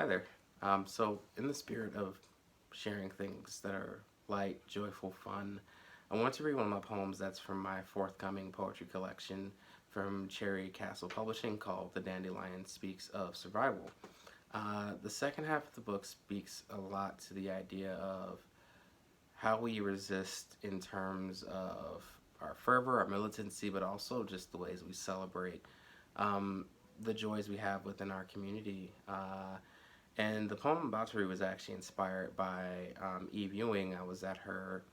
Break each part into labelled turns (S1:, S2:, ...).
S1: Hi there. So, in the spirit of sharing things that are light, joyful, fun, I want to read one of my poems that's from my forthcoming poetry collection from Cherry Castle Publishing called The Dandelion Speaks of Survival. The second half of the book speaks a lot to the idea of how we resist in terms of our fervor, our militancy, but also just the ways we celebrate um, the joys we have within our community. And the poem I'm about to read was actually inspired by Eve Ewing. I was at her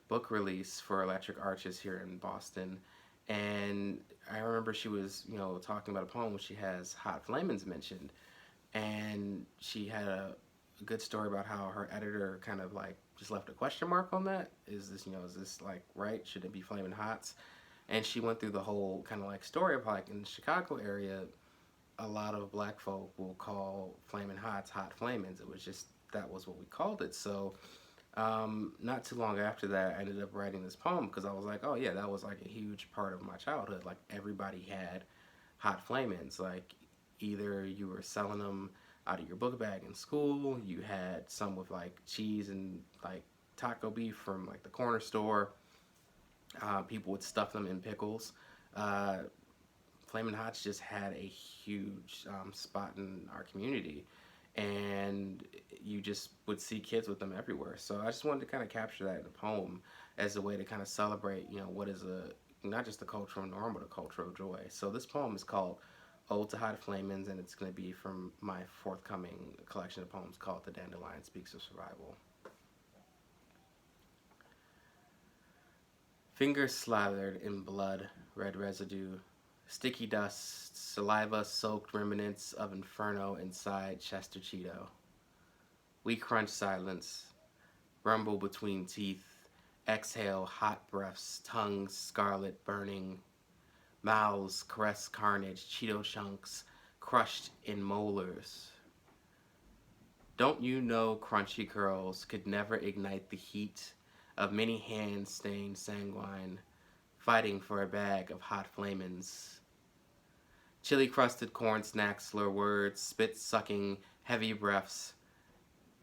S1: book release for Electric Arches here in Boston, and I remember she was, talking about a poem where she has Hot Flamins mentioned, and she had a good story about how her editor kind of like just left a question mark on that. Is this like right? Should it be Flamin' Hots? And she went through the whole kind of like story of like in the Chicago area, a lot of black folk will call Flamin' Hots Hot Flamins. It was just that was what we called it. So not too long after that, I ended up writing this poem because I was like, oh yeah, that was like a huge part of my childhood. Like everybody had Hot Flamins. Like either you were selling them out of your book bag in school, you had some with like cheese and like taco beef from like the corner store. People would stuff them in pickles. Uh, Flamin' Hots just had a huge spot in our community, and you just would see kids with them everywhere. So I just wanted to kind of capture that in a poem as a way to kind of celebrate, what is a not just a cultural norm, but a cultural joy. So this poem is called "Ode to Hot Flamins," and it's going to be from my forthcoming collection of poems called "The Dandelion Speaks of Survival." Fingers slathered in blood, red residue, sticky dust, saliva-soaked remnants of inferno inside Chester Cheeto. We crunch silence, rumble between teeth, exhale hot breaths, tongues scarlet burning, mouths caress carnage, Cheeto chunks crushed in molars. Don't you know crunchy curls could never ignite the heat of many hands stained sanguine, fighting for a bag of hot flamins? Chili crusted corn snacks slur words, spit sucking heavy breaths.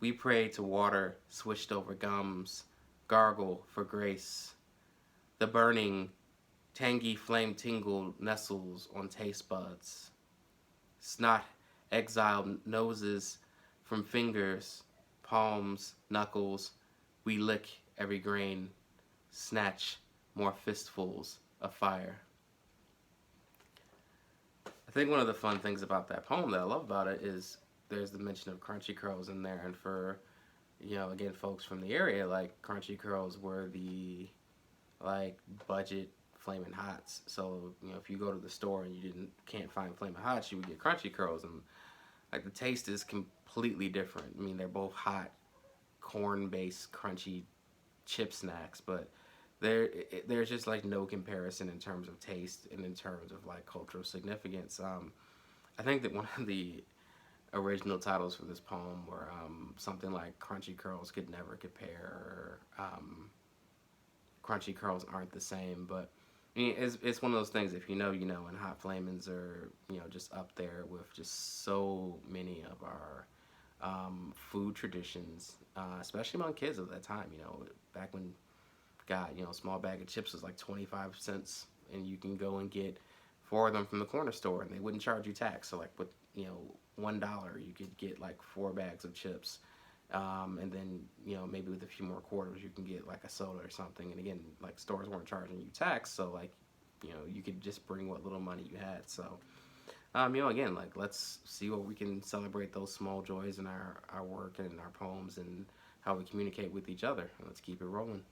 S1: We pray to water swished over gums, gargle for grace. The burning, tangy flame tingle nestles on taste buds. Snot exiled noses from fingers, palms, knuckles. We lick every grain, snatch more fistfuls of fire. I think one of the fun things about that poem that I love about it is there's the mention of crunchy curls in there, and for again, folks from the area, like crunchy curls were the like budget flaming hots. So if you go to the store and you can't find flaming hots, you would get crunchy curls, and like the taste is completely different. I mean, they're both hot corn-based crunchy chip snacks, but there's just like no comparison in terms of taste and in terms of like cultural significance. I think that one of the original titles for this poem were something like "Crunchy Curls Could Never Compare," or "Crunchy Curls Aren't the Same." But I mean, it's one of those things. If you know, you know. And Hot Flamins are just up there with just so many of our food traditions, especially among kids of that time. Back when God, a small bag of chips was like 25 cents, and you can go and get four of them from the corner store, and they wouldn't charge you tax. So like with $1, you could get like 4 bags of chips, and then maybe with a few more quarters, you can get like a soda or something. And again, like stores weren't charging you tax, so like you could just bring what little money you had. So again, like let's see what we can celebrate those small joys in our work and in our poems and how we communicate with each other. Let's keep it rolling.